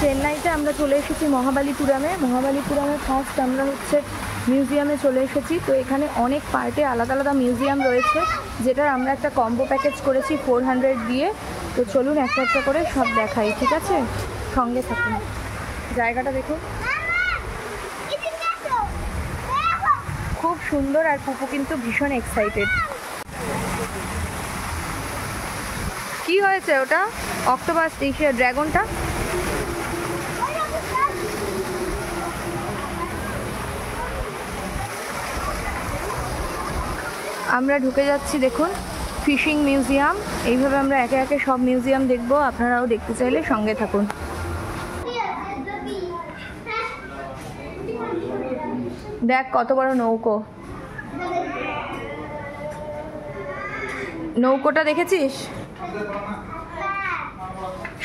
চেন্নাইতে আমরা চলে এসেছি মহাবালিপুরামে। মহাবালিপুরামে ফার্স্ট আমরা হচ্ছে মিউজিয়ামে চলে এসেছি। তো এখানে অনেক পার্টে আলাদা আলাদা মিউজিয়াম রয়েছে, যেটার আমরা একটা কম্বো প্যাকেজ করেছি 400 দিয়ে। তো চলুন একটা একটা করে সব দেখাই, ঠিক আছে? সঙ্গে থাকুন। জায়গাটা দেখুন, খুব সুন্দর। আর পুপু কিন্তু ভীষণ এক্সাইটেড। কি হয়েছে ওটা? অক্টোপাস, ড্রাগনটা। আমরা ঢুকে যাচ্ছি, দেখুন, ফিশিং মিউজিয়াম। এইভাবে আমরা একে একে সব মিউজিয়াম দেখব। আপনারাও দেখতে চাইলে সঙ্গে থাকুন। দেখ কত বড় নৌকো। নৌকোটা দেখেছিস?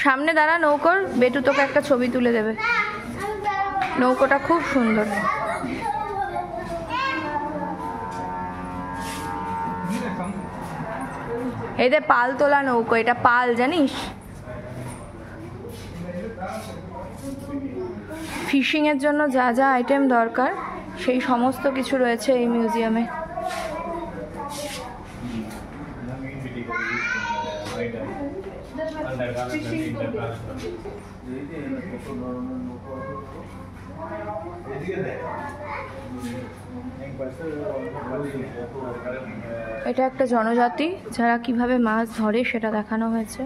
সামনে দাঁড়া নৌকোর, বেটু তোকে একটা ছবি তুলে দেবে। নৌকোটা খুব সুন্দর। এই যে পাল তোলা নৌকো, এটা পাল, জানিস? ফিশিং এর জন্য যা যা আইটেম দরকার সেই সমস্ত কিছু রয়েছে এই মিউজিয়ামে। এটা একটা জনজাতি, যারা কিভাবে মাছ ধরে সেটা দেখানো হয়েছে।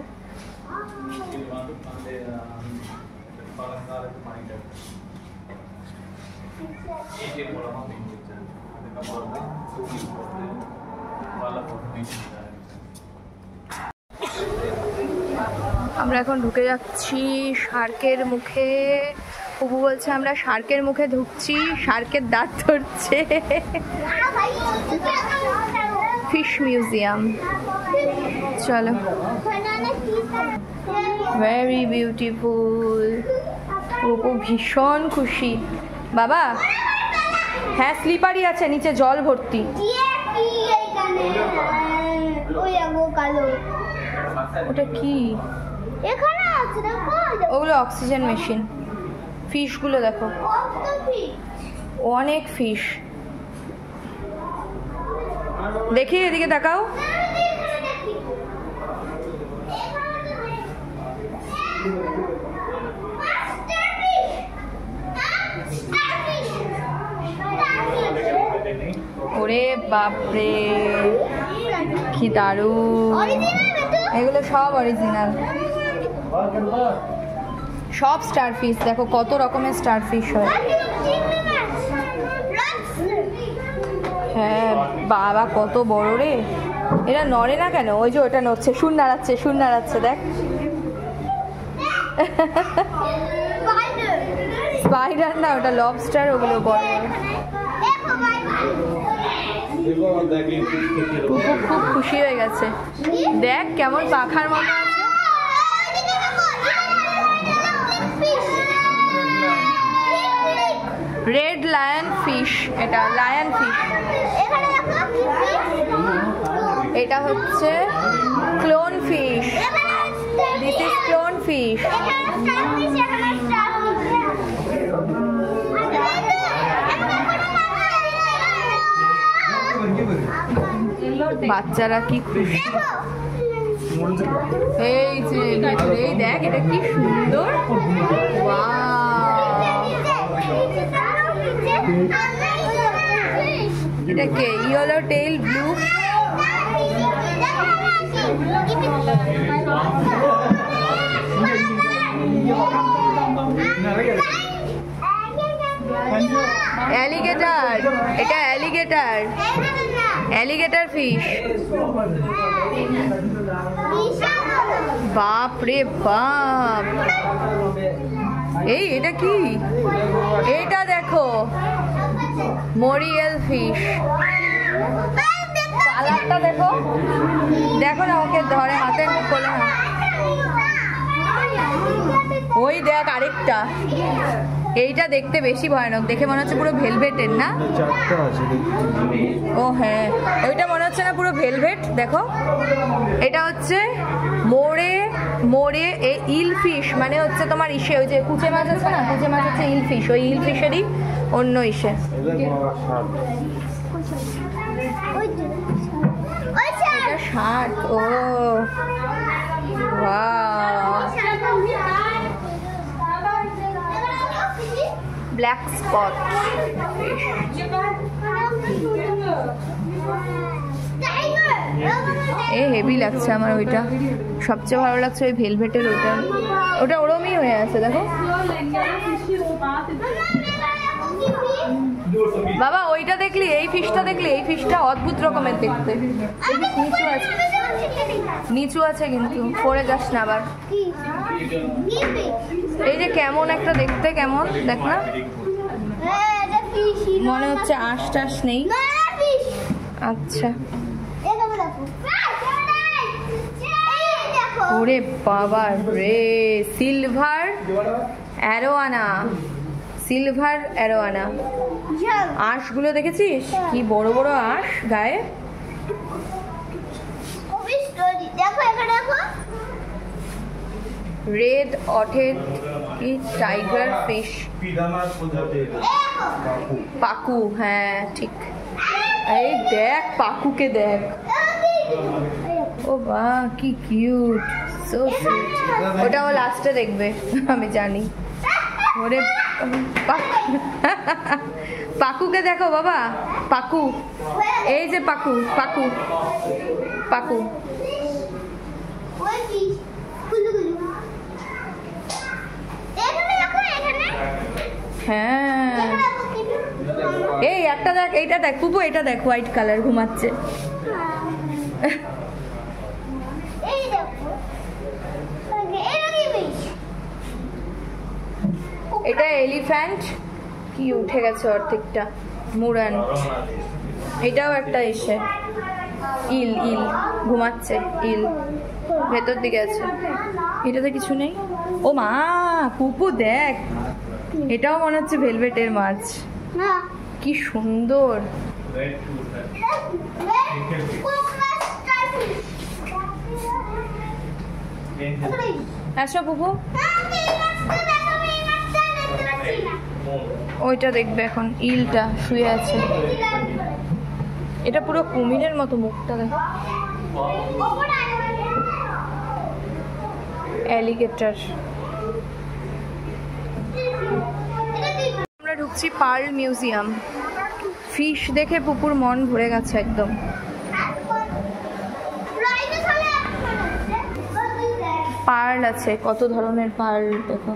আমরা এখন ঢুকে যাচ্ছি শার্কের মুখে। পুপু বলছে আমরা শার্কের মুখে ঢুকছি, শার্কের দাঁত ধরছে। ফিশ মিউজিয়াম, চলো। Very beautiful. পুপু ভীষণ খুশি। বাবা, হ্যাঁ স্লিপারই আছে, নিচে জল ভর্তি। ওটা কি? ওগুলো অক্সিজেন মেশিন। ফিশগুলো দেখো, অনেক ফিশ। দেখি এদিকে তাকাও। ওরে বাপরে, কি দারুণ! এগুলো সব অরিজিনাল, সব স্টারফিশ। দেখো কত রকমের স্টারফিশ হয়। হ্যাঁ বাবা, কত বড় রে! এটা নড়ে না কেন? ওই যে ওটা নড়ছে, সুর নাড়াচ্ছে, সুর নাড়াচ্ছে, দেখ। স্পাইডার না, ওটা লবস্টার। ওগুলো বড়। খুব খুশি হয়ে গেছে। দেখ কেমন পাখার মতো আছে। রেড লায়ন ফিশ, এটা লায়ন ফিশ। এটা হচ্ছে clone fish. This is clone fish. বাচ্চারা কি খুশি। এই যে এই দেখ, এটা কি সুন্দর। এটা কে? Yellow tail blue. অ্যালিগেটর, এটা অ্যালিগেটর, অ্যালিগেটর ফিশ। বাপ রে বাপ! এই এটা কি? এটা দেখো, মরিয়েল ফিশ। কালারটা দেখো, দেখো না, ওকে ধরে হাতে কোলে। ওই দেখ আরেকটা। এইটা দেখতে বেশি ভয়ানক, দেখে মনে হচ্ছে পুরো ভেলভেটের না? ও হ্যাঁ, ওইটা মনে হচ্ছে না পুরো ভেলভেট? দেখো এটা হচ্ছে মোড়ে মোড়ে ইল ফিশ, মানে হচ্ছে তোমার ইসে ওই যে কুচে মাছ আছে না, কুচে মাছ হচ্ছে ইল ফিশ, ওই ইল ফিশেরই অন্য ইসে। শার্ট, ও ব্ল্যাক স্পট। এ হেভি লাগছে আমার, ওইটা সবচেয়ে ভালো লাগছে, ওই ভেলভেটের ওইটা, ওটা ওরমই হয়ে আছে দেখো বাবা। ওইটা দেখলি, এই ফিশটা দেখলি, এই ফিশটা অদ্ভুত রকমের দেখতে, নিচু আছে, নিচু আছে কিন্তু পড়ে যাস না আবার। এই যে কেমন একটা দেখতে, কেমন দেখ না, মনে হচ্ছে আঁশ টাশ নেই। আচ্ছা ওরে বাবা রে, সিলভার অ্যারোয়ানা, সিলভার অ্যারোয়ানা। আঁশগুলো দেখেছিস কি বড় বড় আঁশ গায়ে? রেড অটেড টাইগার ফিশ, পাকু, হ্যাঁ ঠিক। এই দেখ পাকুকে দেখ, ও বাহ কি কিউট, সো সুইট। ওটা ও লাস্টে দেখবে আমি জানি। ওরে পাকুকে দেখো বাবা, পাকু, এই যে পাকু, পাকু, পাকু। হ্যাঁ এই একটা দেখ, এইটা দেখ পুপু, এটা দেখ হোয়াইট কালার ঘুমাচ্ছে। এটা এলিফ্যান্ট, কি উঠে গেছে অর্ধেকটা, মুরান। এটাও একটা এসে ইল, ইল ঘুমাচ্ছে, ইল ভেতর দিকে আছে। এটাতে কিছু নেই। ও মা পুপু দেখ, এটাও মনে হচ্ছে ভেলভেটের মাছ, কি সুন্দর। আসো পুপু, ওইটা দেখবে এখন, ইলটা শুয়ে আছে। এটা পুরো কুমিরের মতো মুখটা, দেখ অ্যালিগেটর। আমরা ঢুকছি পার্ল মিউজিয়াম। ফিশ দেখে পুকুর মন ভরে গেছে একদম। পার্ল আছে, কত ধরনের পার্ল দেখো,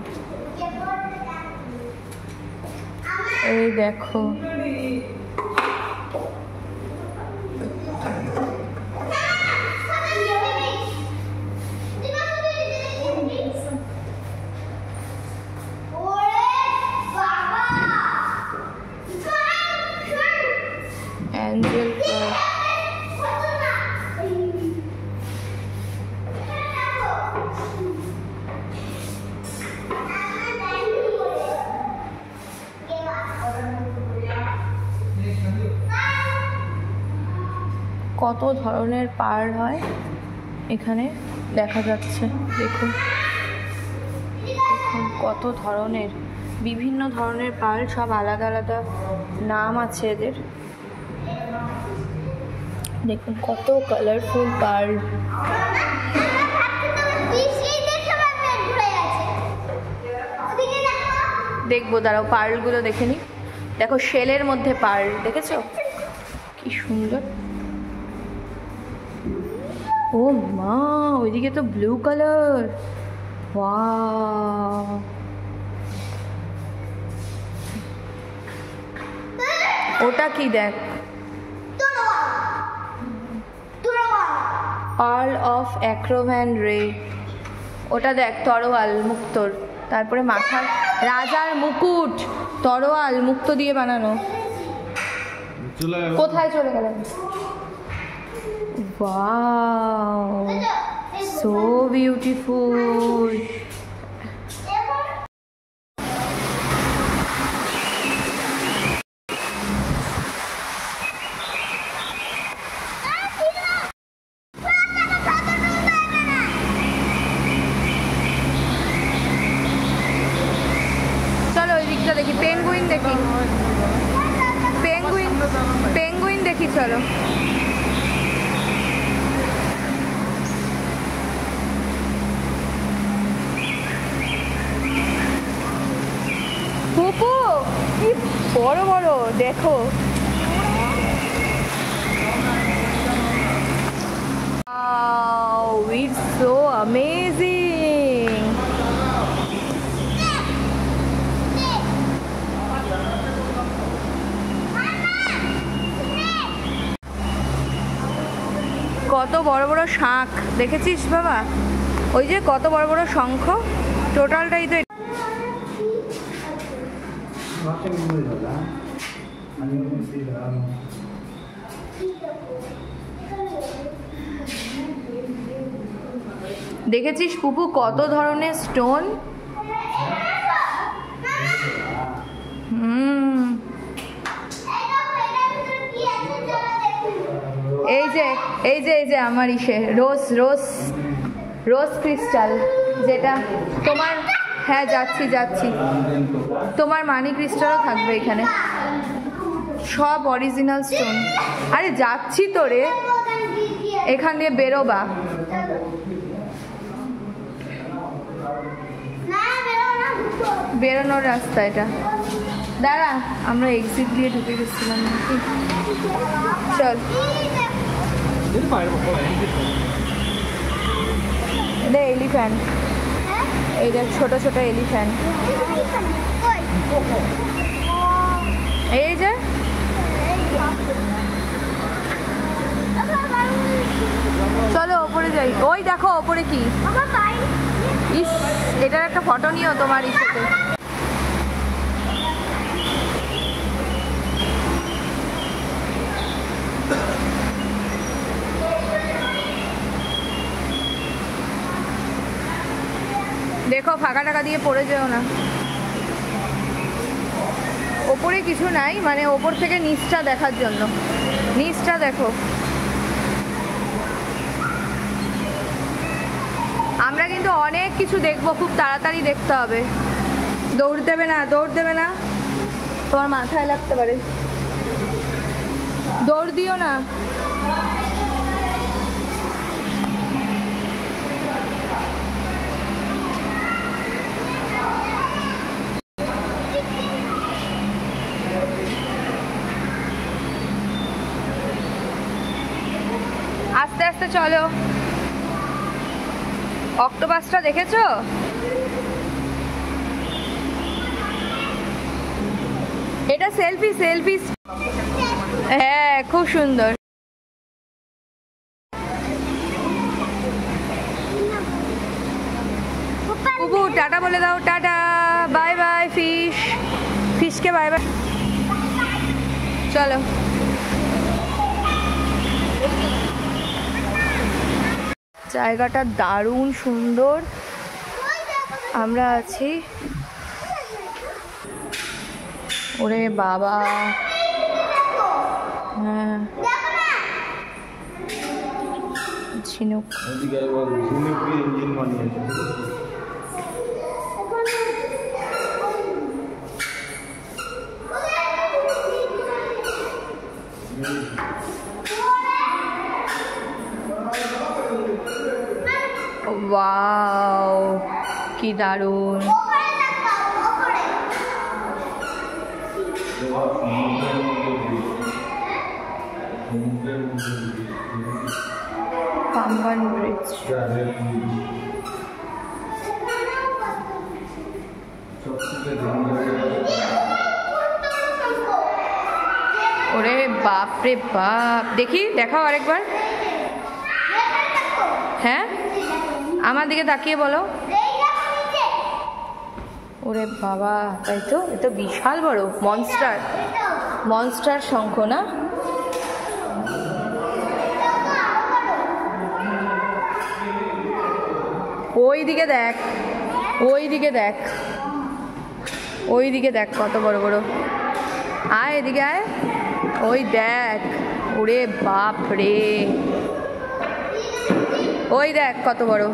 এই দেখো অ্যাঞ্জেল পার্ল। কত ধরনের পার্ল হয় এখানে দেখা যাচ্ছে, দেখুন দেখুন কত ধরনের, বিভিন্ন ধরনের পার্ল, সব আলাদা আলাদা নাম আছে এদের। দেখুন কত কালারফুল পার্ল। দেখবো দাঁড়াও, পার্লগুলো দেখে নি। দেখো শেলের মধ্যে পার্ল, দেখেছো কি সুন্দর। ও মা ওইদিকে তো ব্লু কালার, ওয়াও। ওটা কি দেখ, পার্ল অফ অ্যাক্রোভ্যান রে, ওটা দেখ তরোয়াল মুক্তোর, তারপরে মাথার রাজার মুকুট, তরোয়াল মুক্তো দিয়ে বানানো। কোথায় চলে গেলেন? Wow so beautiful. দেখি, পেঙ্গুইন দেখি, পেঙ্গুইন পেঙ্গুইন দেখি, চলো। পুপু কি বড় বড় দেখো। Wow, it's so amazing. কত বড় বড় শাঁখ দেখেছিস বাবা? ওই যে কত বড় বড় শঙ্খ, টোটালটাই তো। দেখেছিস পুপু কত ধরনের স্টোন? এই যে এই যে এই যে আমার ইসে রোজ রোজ রোজ ক্রিস্টাল, যেটা তোমার, হ্যাঁ যাচ্ছি যাচ্ছি, তোমার মানি ক্রিস্টালও থাকবে এখানে, সব অরিজিনাল স্টোন। আরে যাচ্ছি তো রে, এখান দিয়ে বেরোবা। বেরোনোর রাস্তা এটা, দাঁড়া, আমরা এক্সিট দিয়ে ঢুকে গেছিলাম নাকি? চল এটা এলিফ্যান্ট, এইটা ছোট ছোট এলিফ্যান্ট, এই যে চলো ওপরে যাই। ওই দেখো ওপরে কি, ইস এটার একটা ফটো নিও তোমার ইসেতে। দেখো ফাঁকা টাকা দিয়ে পড়ে যেও না। ওপরে কিছু নাই, মানে ওপর থেকে নিচটা দেখার জন্য, নিচটা দেখো। আমরা কিন্তু অনেক কিছু দেখবো, খুব তাড়াতাড়ি দেখতে হবে। দৌড় দেবে না, দৌড় দেবে না, তোমার মাথায় লাগতে পারে, দৌড় দিও না। আস্তে আস্তে চলো। অক্টোপাসটা দেখেছো? এটা সেলফি, সেলফি, হ্যাঁ খুব সুন্দর। বুবু টাটা বলে দাও, টাটা, বাই বাই ফিশ, ফিশকে বাই বাই। চলো জায়গাটা দারুণ সুন্দর। আমরা আছি, ওরে বাবা, হ্যাঁ ঝিনুক, ওয়াও কি দারুণ। পাম্বান ব্রিজ, ওরে বাপ রে বাপ, দেখি দেখাও আরেকবার। হ্যাঁ আমার দিকে তাকিয়ে বলো। ওরে বাবা, তাই তো, এটা বিশাল বড় মনস্টার, মনস্টার শঙ্খ না? ওই দিকে দেখ, ওই দিকে দেখ, ওই দিকে দেখ কত বড় বড়। আয় এদিকে আয়, ওই দেখ, ওরে বাপ রে, ওই দেখ কত বড়।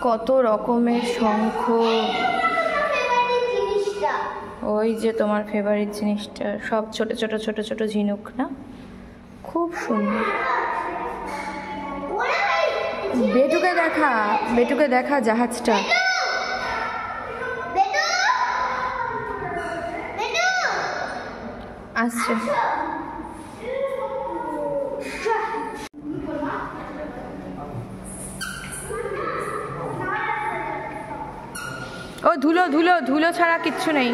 কত রকমের শঙ্খ, ওই যে তোমার ফেভারিট জিনিসটা, সব ছোট ছোট ছোট ছোট ঝিনুক না, খুব সুন্দর। বেটুকে দেখা জাহাজটা। আসছে। ও ধুলো ধুলো ধুলো ছাড়া কিচ্ছু নেই।